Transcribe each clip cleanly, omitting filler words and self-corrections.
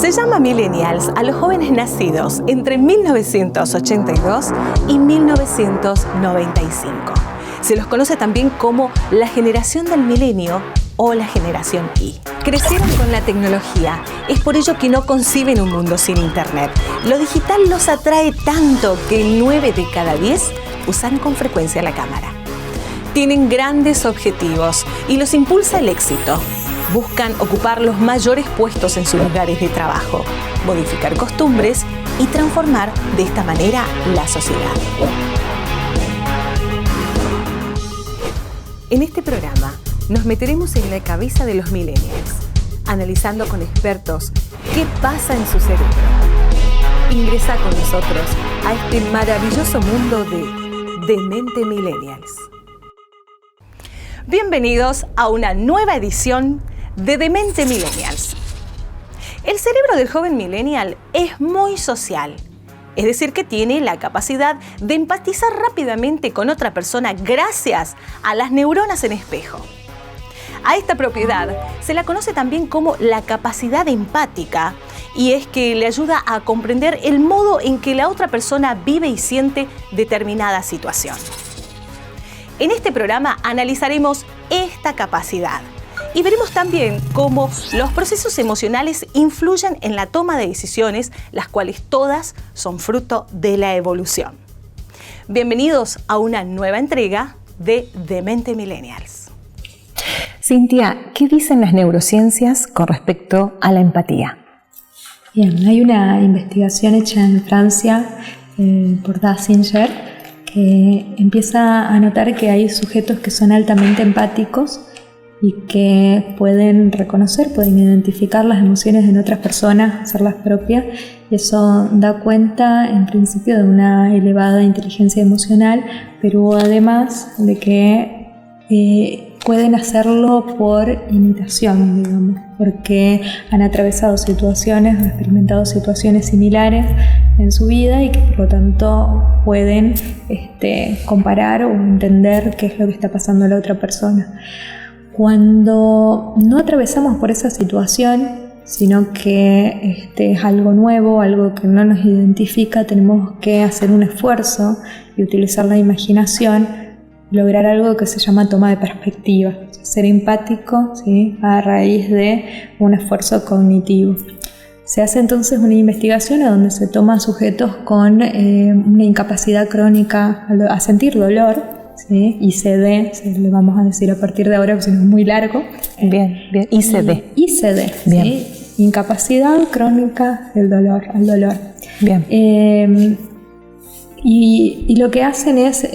Se llama millennials a los jóvenes nacidos entre 1982 y 1995. Se los conoce también como la generación del milenio o la generación Y. Crecieron con la tecnología, es por ello que no conciben un mundo sin internet. Lo digital los atrae tanto que 9 de cada 10 usan con frecuencia la cámara. Tienen grandes objetivos y los impulsa el éxito. Buscan ocupar los mayores puestos en sus lugares de trabajo, modificar costumbres y transformar de esta manera la sociedad. En este programa nos meteremos en la cabeza de los millennials, analizando con expertos qué pasa en su cerebro. Ingresa con nosotros a este maravilloso mundo de Demente Millennials. Bienvenidos a una nueva edición de Demente Millennials. El cerebro del joven millennial es muy social, es decir, que tiene la capacidad de empatizar rápidamente con otra persona gracias a las neuronas en espejo. A esta propiedad se la conoce también como la capacidad empática, y es que le ayuda a comprender el modo en que la otra persona vive y siente determinada situación. En este programa analizaremos esta capacidad y veremos también cómo los procesos emocionales influyen en la toma de decisiones, las cuales todas son fruto de la evolución. Bienvenidos a una nueva entrega de Demente Millennials. Cintia, ¿qué dicen las neurociencias con respecto a la empatía? Bien, hay una investigación hecha en Francia por Dassinger que empieza a notar que hay sujetos que son altamente empáticos y que pueden reconocer, pueden identificar las emociones en otras personas, hacerlas propias, y eso da cuenta en principio de una elevada inteligencia emocional, pero además de que pueden hacerlo por imitación, digamos, porque han atravesado situaciones o experimentado situaciones similares en su vida y que por lo tanto pueden comparar o entender qué es lo que está pasando a la otra persona. Cuando no atravesamos por esa situación, sino que es algo nuevo, algo que no nos identifica, tenemos que hacer un esfuerzo y utilizar la imaginación, lograr algo que se llama toma de perspectiva, ser empático, ¿sí?, a raíz de un esfuerzo cognitivo. Se hace entonces una investigación a donde se toma a sujetos con una incapacidad crónica a sentir dolor, ¿sí?, ICD, le vamos a decir a partir de ahora, porque si no es muy largo. Bien, ICD. ICD, bien. ¿sí? Incapacidad crónica al dolor. Bien. Y lo que hacen es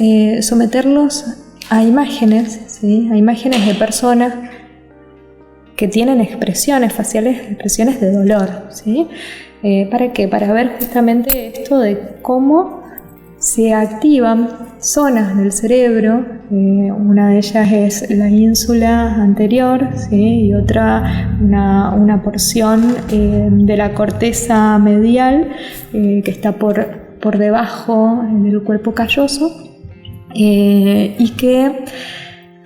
someterlos a imágenes, ¿sí?, a imágenes de personas que tienen expresiones faciales, expresiones de dolor, ¿sí? ¿Para qué? Para ver justamente esto de cómo se activan zonas del cerebro, una de ellas es la ínsula anterior, ¿sí?, y otra una porción de la corteza medial que está por debajo del cuerpo calloso, y que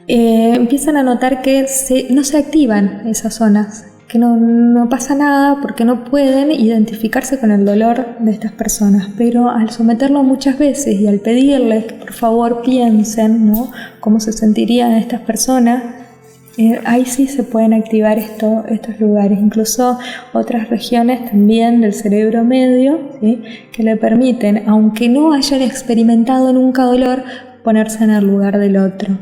empiezan a notar que no se activan esas zonas, que no pasa nada porque no pueden identificarse con el dolor de estas personas, pero al someterlo muchas veces y al pedirles que por favor piensen, ¿no?, cómo se sentirían estas personas, ahí sí se pueden activar estos lugares, incluso otras regiones también del cerebro medio, ¿sí?, que le permiten, aunque no hayan experimentado nunca dolor, ponerse en el lugar del otro.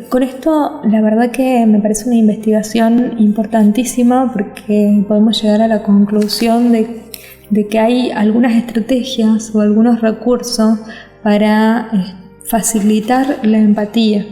Con esto la verdad que me parece una investigación importantísima porque podemos llegar a la conclusión de que hay algunas estrategias o algunos recursos para facilitar la empatía.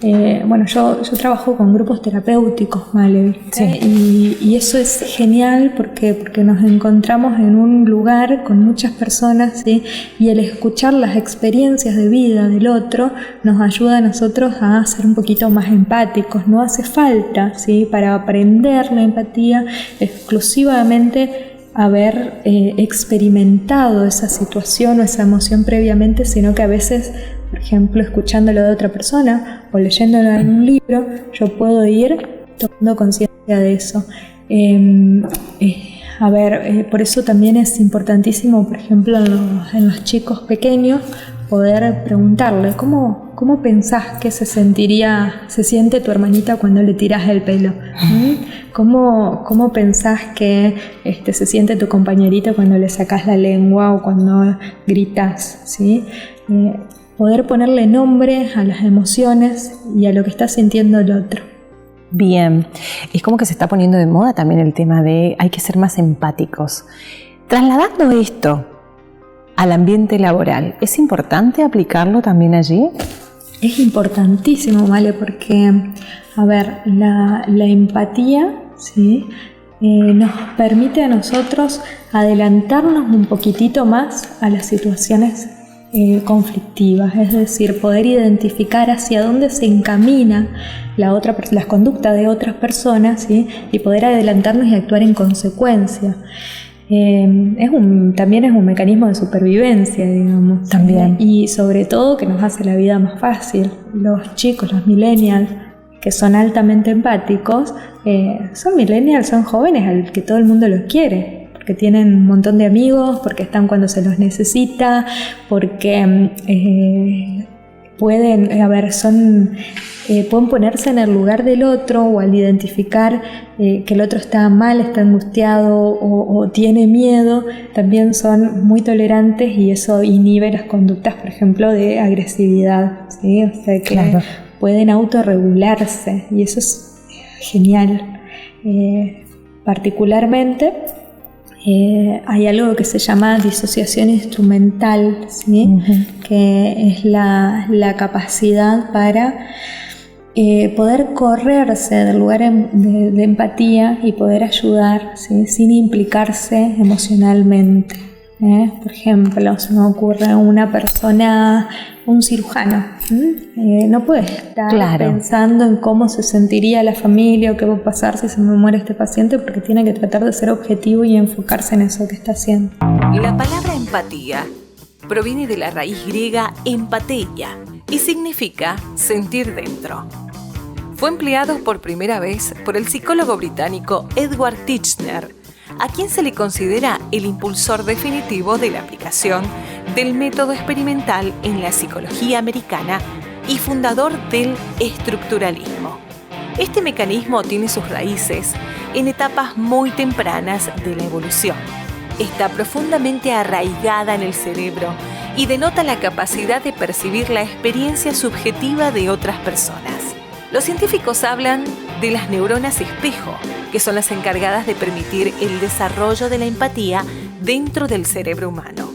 Yo trabajo con grupos terapéuticos, ¿vale? Sí. Y eso es genial porque nos encontramos en un lugar con muchas personas, ¿sí?, y el escuchar las experiencias de vida del otro nos ayuda a nosotros a ser un poquito más empáticos. No hace falta, ¿sí?, para aprender la empatía exclusivamente haber experimentado esa situación o esa emoción previamente, sino que a veces, por ejemplo, escuchándolo de otra persona o leyéndolo en un libro, yo puedo ir tomando conciencia de eso. Por eso también es importantísimo, por ejemplo, en los chicos pequeños, poder preguntarle ¿cómo pensás que se siente tu hermanita cuando le tirás el pelo? ¿Cómo pensás que se siente tu compañerita cuando le sacás la lengua o cuando gritas? ¿Sí? Poder ponerle nombre a las emociones y a lo que está sintiendo el otro. Bien, es como que se está poniendo de moda también el tema de hay que ser más empáticos. Trasladando esto al ambiente laboral, ¿es importante aplicarlo también allí? Es importantísimo, ¿vale? Porque, la empatía, ¿sí? Nos permite a nosotros adelantarnos un poquitito más a las situaciones conflictivas, es decir, poder identificar hacia dónde se encamina las conductas de otras personas, ¿sí? Y poder adelantarnos y actuar en consecuencia. También es un mecanismo de supervivencia, digamos. También. Y sobre todo que nos hace la vida más fácil. Los chicos, los millennials, que son altamente empáticos, son millennials, son jóvenes al que todo el mundo los quiere. Porque tienen un montón de amigos, porque están cuando se los necesita, porque pueden ponerse en el lugar del otro, o al identificar que el otro está mal, está angustiado o tiene miedo, también son muy tolerantes y eso inhibe las conductas, por ejemplo, de agresividad, ¿sí? O sea que claro, pueden autorregularse y eso es genial. Particularmente hay algo que se llama disociación instrumental, ¿sí? Que es la capacidad para poder correrse del lugar de empatía y poder ayudar, ¿sí? Sin implicarse emocionalmente. Por ejemplo, se me ocurre una persona, un cirujano, no puede estar pensando en cómo se sentiría la familia o qué va a pasar si se me muere este paciente, porque tiene que tratar de ser objetivo y enfocarse en eso que está haciendo. La palabra empatía proviene de la raíz griega empateia y significa sentir dentro. Fue empleado por primera vez por el psicólogo británico Edward Titchener, a quien se le considera el impulsor definitivo de la aplicación del método experimental en la psicología americana y fundador del estructuralismo. Este mecanismo tiene sus raíces en etapas muy tempranas de la evolución. Está profundamente arraigada en el cerebro y denota la capacidad de percibir la experiencia subjetiva de otras personas. Los científicos hablan de las neuronas espejo, que son las encargadas de permitir el desarrollo de la empatía dentro del cerebro humano.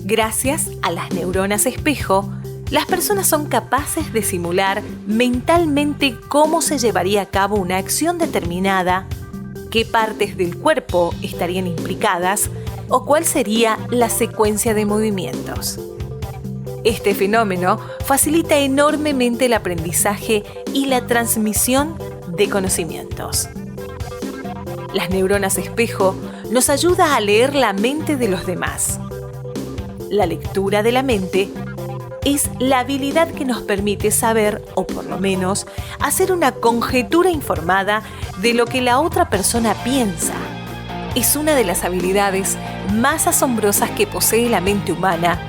Gracias a las neuronas espejo, las personas son capaces de simular mentalmente cómo se llevaría a cabo una acción determinada, qué partes del cuerpo estarían implicadas o cuál sería la secuencia de movimientos. Este fenómeno facilita enormemente el aprendizaje y la transmisión de conocimientos. Las neuronas espejo nos ayudan a leer la mente de los demás. La lectura de la mente es la habilidad que nos permite saber, o por lo menos, hacer una conjetura informada de lo que la otra persona piensa. Es una de las habilidades más asombrosas que posee la mente humana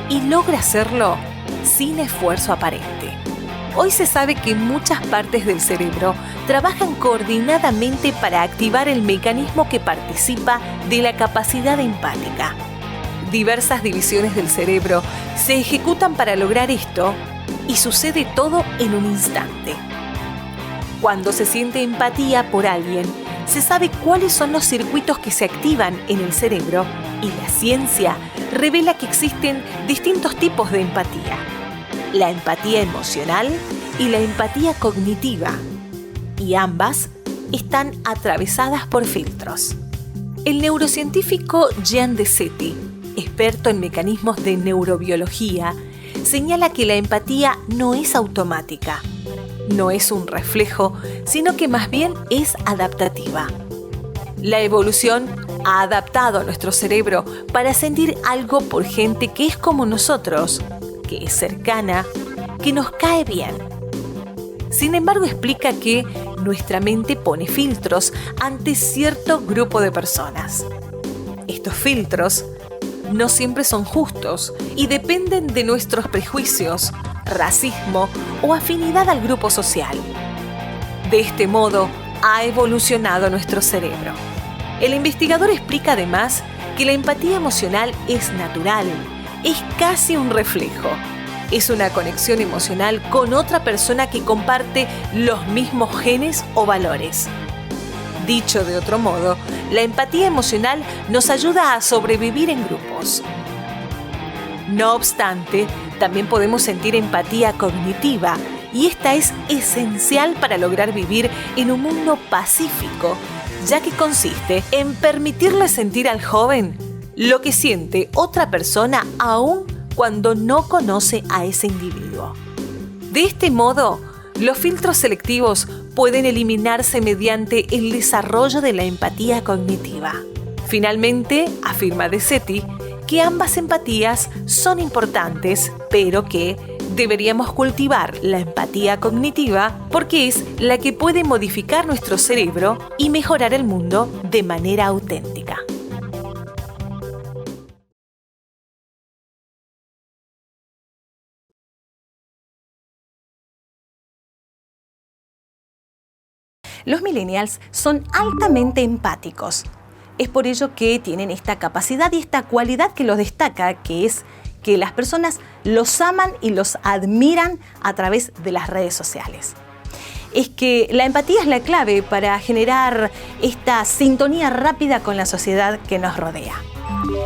y logra hacerlo sin esfuerzo aparente. Hoy se sabe que muchas partes del cerebro trabajan coordinadamente para activar el mecanismo que participa de la capacidad empática. Diversas divisiones del cerebro se ejecutan para lograr esto y sucede todo en un instante. Cuando se siente empatía por alguien, se sabe cuáles son los circuitos que se activan en el cerebro y la ciencia revela que existen distintos tipos de empatía: la empatía emocional y la empatía cognitiva, y ambas están atravesadas por filtros. El neurocientífico Jean Desetti, experto en mecanismos de neurobiología, señala que la empatía no es automática, no es un reflejo, sino que más bien es adaptativa. La evolución ha adaptado a nuestro cerebro para sentir algo por gente que es como nosotros, que es cercana, que nos cae bien. Sin embargo, explica que nuestra mente pone filtros ante cierto grupo de personas. Estos filtros no siempre son justos y dependen de nuestros prejuicios, racismo o afinidad al grupo social. De este modo, ha evolucionado nuestro cerebro. El investigador explica además que la empatía emocional es natural, es casi un reflejo. Es una conexión emocional con otra persona que comparte los mismos genes o valores. Dicho de otro modo, la empatía emocional nos ayuda a sobrevivir en grupos. No obstante, también podemos sentir empatía cognitiva, y esta es esencial para lograr vivir en un mundo pacífico, ya que consiste en permitirle sentir al joven lo que siente otra persona aún cuando no conoce a ese individuo. De este modo, los filtros selectivos pueden eliminarse mediante el desarrollo de la empatía cognitiva. Finalmente, afirma De Sety que ambas empatías son importantes, pero que deberíamos cultivar la empatía cognitiva porque es la que puede modificar nuestro cerebro y mejorar el mundo de manera auténtica. Los millennials son altamente empáticos. Es por ello que tienen esta capacidad y esta cualidad que los destaca, que es que las personas los aman y los admiran a través de las redes sociales. Es que la empatía es la clave para generar esta sintonía rápida con la sociedad que nos rodea.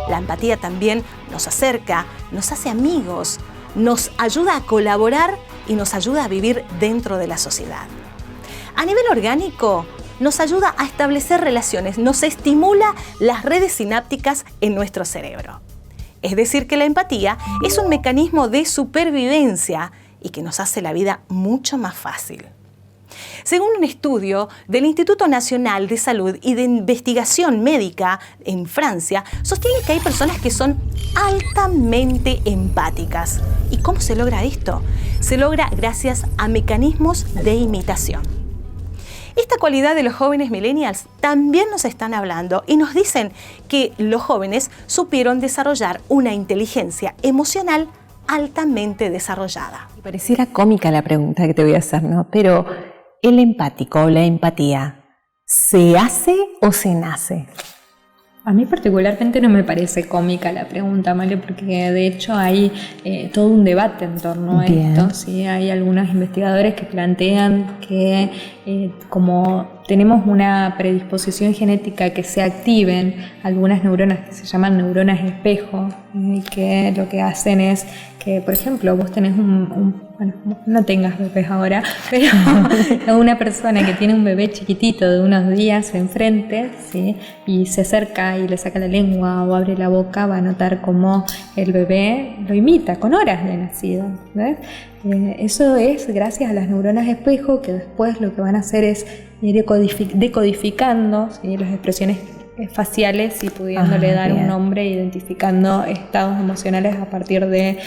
La empatía también nos acerca, nos hace amigos, nos ayuda a colaborar y nos ayuda a vivir dentro de la sociedad. A nivel orgánico, nos ayuda a establecer relaciones, nos estimula las redes sinápticas en nuestro cerebro. Es decir, que la empatía es un mecanismo de supervivencia y que nos hace la vida mucho más fácil. Según un estudio del Instituto Nacional de Salud y de Investigación Médica en Francia, sostiene que hay personas que son altamente empáticas. ¿Y cómo se logra esto? Se logra gracias a mecanismos de imitación. Esta cualidad de los jóvenes millennials también nos están hablando y nos dicen que los jóvenes supieron desarrollar una inteligencia emocional altamente desarrollada. Me pareciera cómica la pregunta que te voy a hacer, ¿no? Pero ¿el empático o la empatía se hace o se nace? A mí particularmente no me parece cómica la pregunta, Male, porque de hecho hay todo un debate en torno a esto. ¿Sí? Hay algunos investigadores que plantean que como tenemos una predisposición genética que se activen algunas neuronas que se llaman neuronas espejo, que lo que hacen es que, por ejemplo, vos tenés bueno, no tengas bebés ahora, pero una persona que tiene un bebé chiquitito de unos días enfrente, ¿sí? Y se acerca y le saca la lengua o abre la boca, va a notar cómo el bebé lo imita con horas de nacido, ¿ves? Eso es gracias a las neuronas espejo, que después lo que van a hacer es ir decodificando, ¿sí? Las expresiones faciales y pudiéndole dar un nombre, identificando estados emocionales a partir de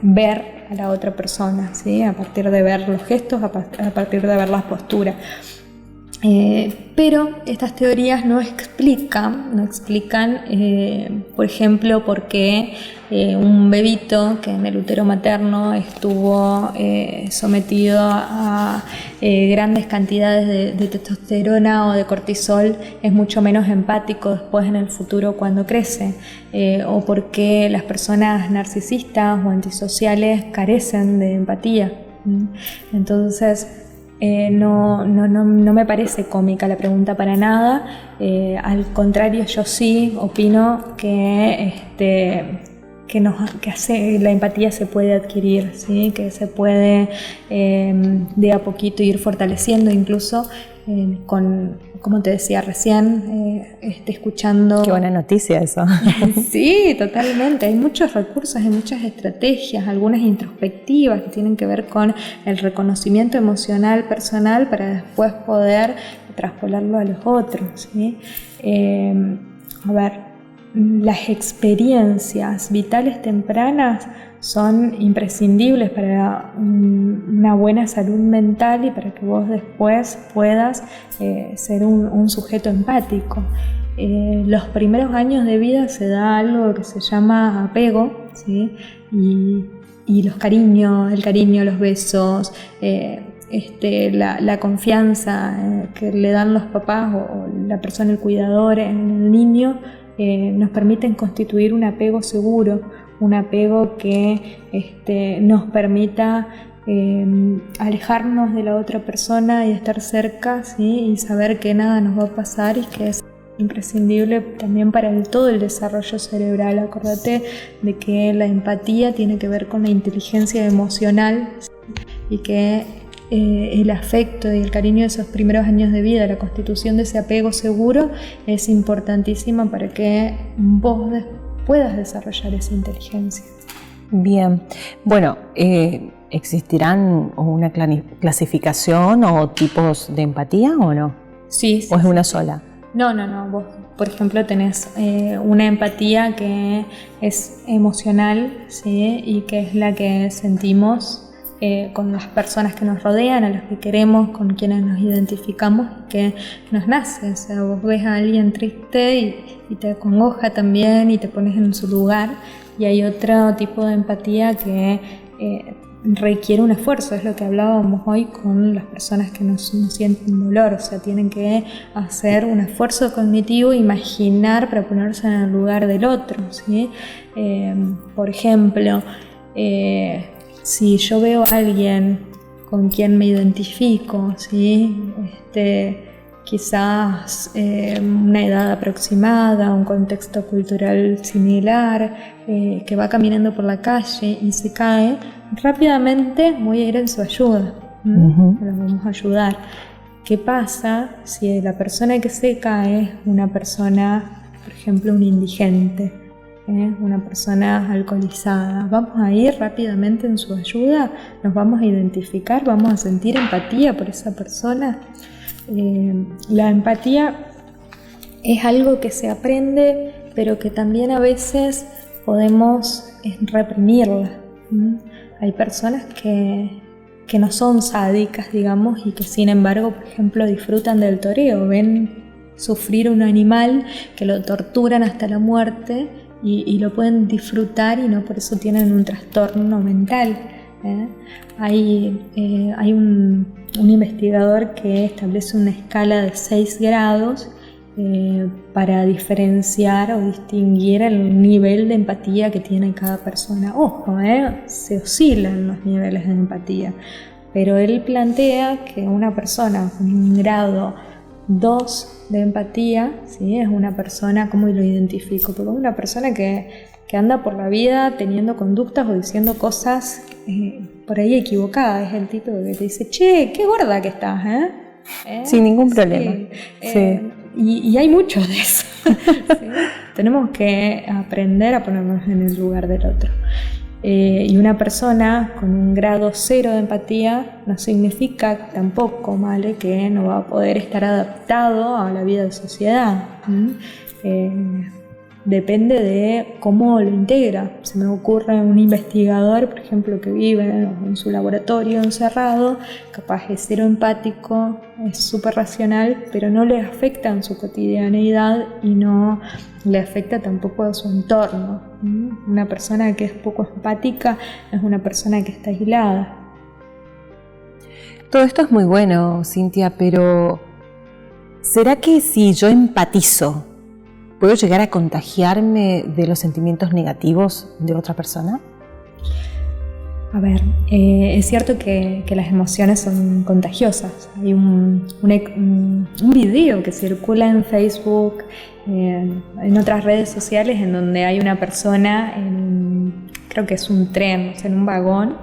ver a la otra persona, ¿sí? A partir de ver los gestos, a partir de ver las posturas. Pero estas teorías no explican, por ejemplo, por qué un bebito que en el útero materno estuvo sometido a grandes cantidades de testosterona o de cortisol es mucho menos empático después en el futuro cuando crece, o por qué las personas narcisistas o antisociales carecen de empatía. Entonces, no me parece cómica la pregunta para nada. Al contrario, yo sí opino que la empatía se puede adquirir, ¿sí? Que se puede de a poquito ir fortaleciendo, incluso como te decía recién, escuchando. Qué buena noticia eso. Sí, totalmente. Hay muchos recursos, hay muchas estrategias, algunas introspectivas que tienen que ver con el reconocimiento emocional personal para después poder traspolarlo a los otros, ¿sí? A ver, las experiencias vitales tempranas son imprescindibles para una buena salud mental y para que vos después puedas ser un sujeto empático. Los primeros años de vida se da algo que se llama apego, ¿sí? Y el cariño, los besos, la confianza que le dan los papás o la persona, el cuidador en el niño, nos permiten constituir un apego seguro, un apego que nos permita alejarnos de la otra persona y estar cerca, ¿sí? Y saber que nada nos va a pasar y que es imprescindible también para todo el desarrollo cerebral. Acordate de que la empatía tiene que ver con la inteligencia emocional, ¿sí? Y que el afecto y el cariño de esos primeros años de vida, la constitución de ese apego seguro, es importantísima para que vos puedas desarrollar esa inteligencia. Bien, bueno, ¿existirán una clasificación o tipos de empatía o no? Sí. ¿O es una sola? No. Vos, por ejemplo, tenés una empatía que es emocional, ¿sí? Y que es la que sentimos con las personas que nos rodean, a los que queremos, con quienes nos identificamos, que nos nace. O sea, vos ves a alguien triste y te acongoja también y te pones en su lugar. Y hay otro tipo de empatía que requiere un esfuerzo, es lo que hablábamos hoy con las personas que no sienten dolor. O sea, tienen que hacer un esfuerzo cognitivo, imaginar para ponerse en el lugar del otro, ¿sí? Por ejemplo, si yo veo a alguien con quien me identifico, ¿sí? Quizás una edad aproximada, un contexto cultural similar, que va caminando por la calle y se cae, rápidamente voy a ir en su ayuda. Uh-huh. Los vamos a ayudar. ¿Qué pasa si la persona que se cae es una persona, por ejemplo, un indigente? Una persona alcoholizada, ¿vamos a ir rápidamente en su ayuda? ¿Nos vamos a identificar? ¿Vamos a sentir empatía por esa persona? La empatía es algo que se aprende, pero que también a veces podemos reprimirla. Hay personas que no son sádicas, digamos, y que sin embargo, por ejemplo, disfrutan del toreo, ven sufrir un animal, que lo torturan hasta la muerte, y lo pueden disfrutar y no por eso tienen un trastorno mental. Hay un investigador que establece una escala de 6 grados para diferenciar o distinguir el nivel de empatía que tiene cada persona. Ojo, se oscilan los niveles de empatía, pero él plantea que una persona con un grado 2 de empatía, ¿sí? Es una persona, ¿cómo lo identifico? Porque es una persona que anda por la vida teniendo conductas o diciendo cosas por ahí equivocadas. Es el tipo que te dice, che, qué gorda que estás, Sin ningún problema. Sí. Y hay muchos de eso. ¿Sí? Tenemos que aprender a ponernos en el lugar del otro. Y una persona con un grado 0 de empatía no significa tampoco, ¿vale?, que no va a poder estar adaptado a la vida de sociedad. Depende de cómo lo integra. Se me ocurre un investigador, por ejemplo, que vive en su laboratorio encerrado, capaz es 0 empático, es súper racional, pero no le afecta en su cotidianeidad y no le afecta tampoco a su entorno. Una persona que es poco empática es una persona que está aislada. Todo esto es muy bueno, Cintia, pero ¿será que si yo empatizo, puedo llegar a contagiarme de los sentimientos negativos de otra persona? A ver, es cierto que las emociones son contagiosas. Hay un video que circula en Facebook, en otras redes sociales, en donde hay una persona, creo que es un tren, o sea, en un vagón,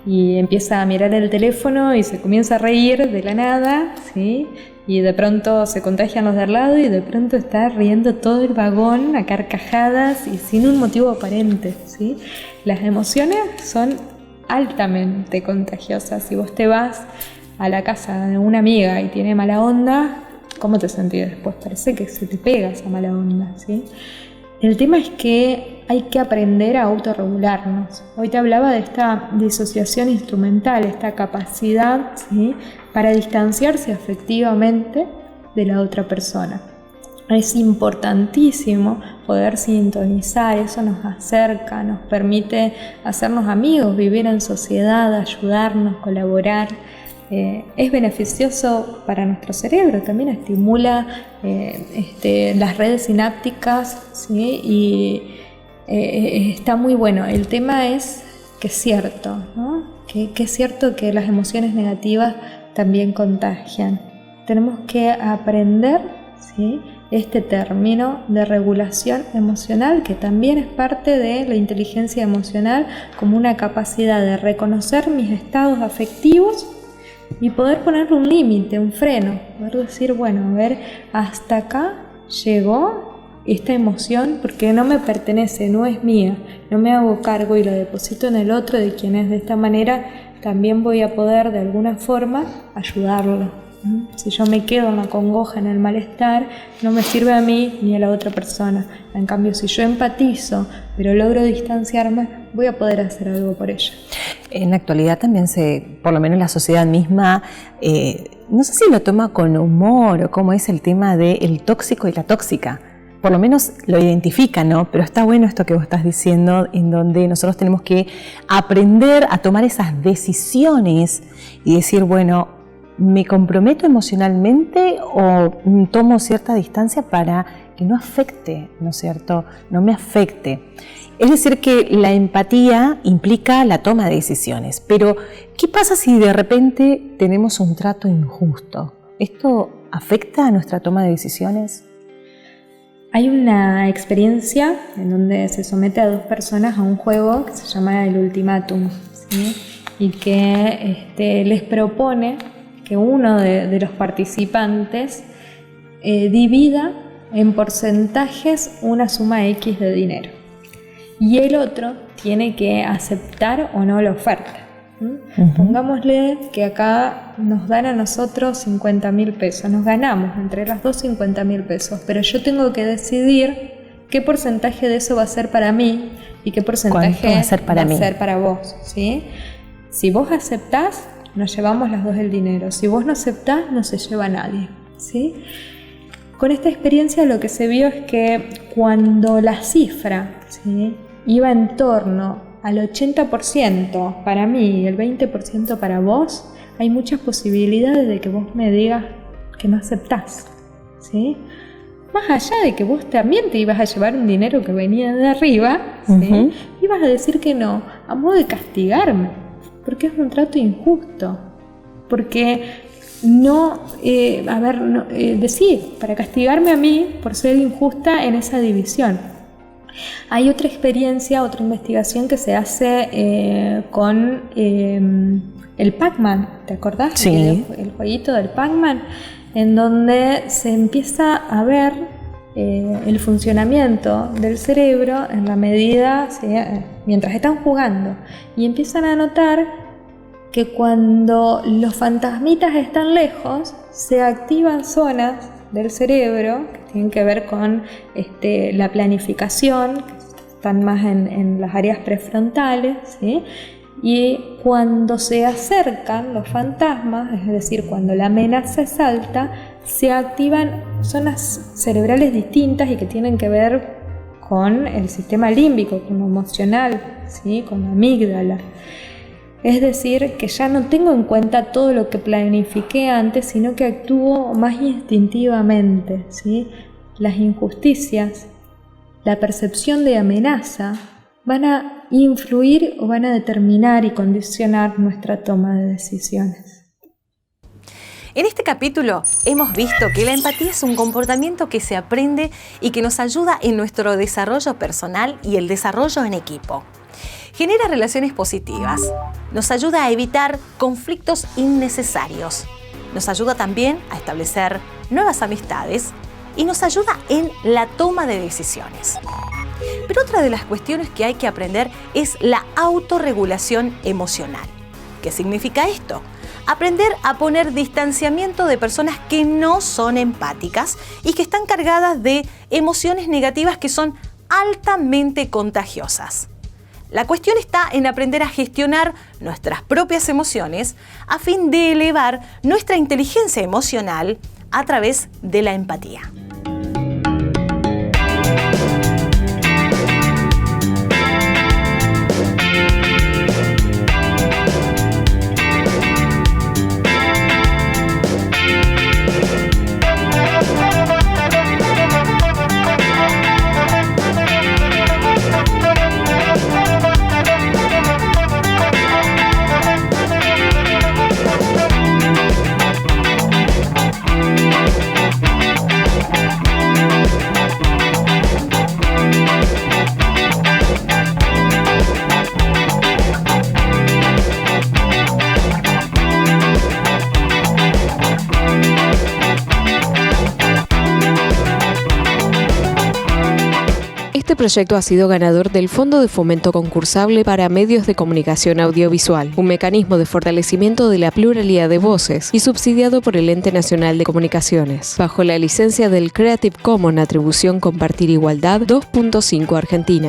y empieza a mirar el teléfono y se comienza a reír de la nada, ¿sí? Y de pronto se contagian los de al lado y de pronto está riendo todo el vagón a carcajadas y sin un motivo aparente, ¿sí? Las emociones son altamente contagiosas. Si vos te vas a la casa de una amiga y tiene mala onda, ¿cómo te sentís después? Parece que se te pega esa mala onda, ¿sí? El tema es que hay que aprender a autorregularnos. Hoy te hablaba de esta disociación instrumental, esta capacidad, ¿sí?, para distanciarse afectivamente de la otra persona. Es importantísimo poder sintonizar, eso nos acerca, nos permite hacernos amigos, vivir en sociedad, ayudarnos, colaborar. Es beneficioso para nuestro cerebro, también estimula las redes sinápticas, ¿sí? Y está muy bueno. El tema es que es cierto, ¿no? Que es cierto que las emociones negativas también contagian. Tenemos que aprender, ¿sí?, este término de regulación emocional, que también es parte de la inteligencia emocional, como una capacidad de reconocer mis estados afectivos y poder ponerle un límite, un freno, poder decir, bueno, a ver, hasta acá llegó esta emoción porque no me pertenece, no es mía, no me hago cargo y la deposito en el otro, de quien es. De esta manera también voy a poder de alguna forma ayudarlo. Si yo me quedo en la congoja, en el malestar, no me sirve a mí ni a la otra persona. En cambio, si yo empatizo, pero logro distanciarme, voy a poder hacer algo por ella. En la actualidad también por lo menos la sociedad misma, no sé si lo toma con humor o cómo es el tema del tóxico y la tóxica. Por lo menos lo identifica, ¿no? Pero está bueno esto que vos estás diciendo, en donde nosotros tenemos que aprender a tomar esas decisiones y decir, bueno, ¿me comprometo emocionalmente o tomo cierta distancia para que no afecte, ¿no es cierto? No me afecte. Es decir, que la empatía implica la toma de decisiones, pero ¿qué pasa si de repente tenemos un trato injusto? ¿Esto afecta a nuestra toma de decisiones? Hay una experiencia en donde se somete a dos personas a un juego que se llama el ultimátum, ¿sí?, y que les propone que uno de los participantes divida en porcentajes una suma X de dinero y el otro tiene que aceptar o no la oferta. Pongámosle que acá nos dan a nosotros 50.000 pesos, nos ganamos entre las dos 50.000 pesos, pero yo tengo que decidir qué porcentaje de eso va a ser para mí y qué porcentaje va a ser para vos, ¿sí? Si vos aceptás, nos llevamos las dos el dinero. Si vos no aceptás, no se lleva a nadie, ¿sí? Con esta experiencia lo que se vio es que cuando la cifra, ¿sí?, iba en torno al 80% para mí y el 20% para vos, hay muchas posibilidades de que vos me digas que no aceptás, ¿sí? Más allá de que vos también te ibas a llevar un dinero que venía de arriba, ¿sí?, ibas a decir que no, a modo de castigarme. Porque es un trato injusto, porque decir, para castigarme a mí por ser injusta en esa división. Hay otra experiencia, otra investigación que se hace con el Pac-Man, ¿te acordás? Sí. El jueguito del Pac-Man, en donde se empieza a ver el funcionamiento del cerebro en la medida, ¿sí?, mientras están jugando, y empiezan a notar que cuando los fantasmitas están lejos se activan zonas del cerebro que tienen que ver con la planificación, que están más en las áreas prefrontales, ¿sí?, y cuando se acercan los fantasmas, es decir, cuando la amenaza es alta, se activan zonas cerebrales distintas y que tienen que ver con el sistema límbico, con lo emocional, ¿sí?, con la amígdala. Es decir, que ya no tengo en cuenta todo lo que planifiqué antes, sino que actúo más instintivamente, ¿sí? Las injusticias, la percepción de amenaza van a influir o van a determinar y condicionar nuestra toma de decisiones. En este capítulo hemos visto que la empatía es un comportamiento que se aprende y que nos ayuda en nuestro desarrollo personal y el desarrollo en equipo. Genera relaciones positivas, nos ayuda a evitar conflictos innecesarios, nos ayuda también a establecer nuevas amistades y nos ayuda en la toma de decisiones. Pero otra de las cuestiones que hay que aprender es la autorregulación emocional. ¿Qué significa esto? Aprender a poner distanciamiento de personas que no son empáticas y que están cargadas de emociones negativas que son altamente contagiosas. La cuestión está en aprender a gestionar nuestras propias emociones a fin de elevar nuestra inteligencia emocional a través de la empatía. Este proyecto ha sido ganador del Fondo de Fomento Concursable para Medios de Comunicación Audiovisual, un mecanismo de fortalecimiento de la pluralidad de voces y subsidiado por el Ente Nacional de Comunicaciones, bajo la licencia del Creative Commons Atribución Compartir Igualdad 2.5 Argentina.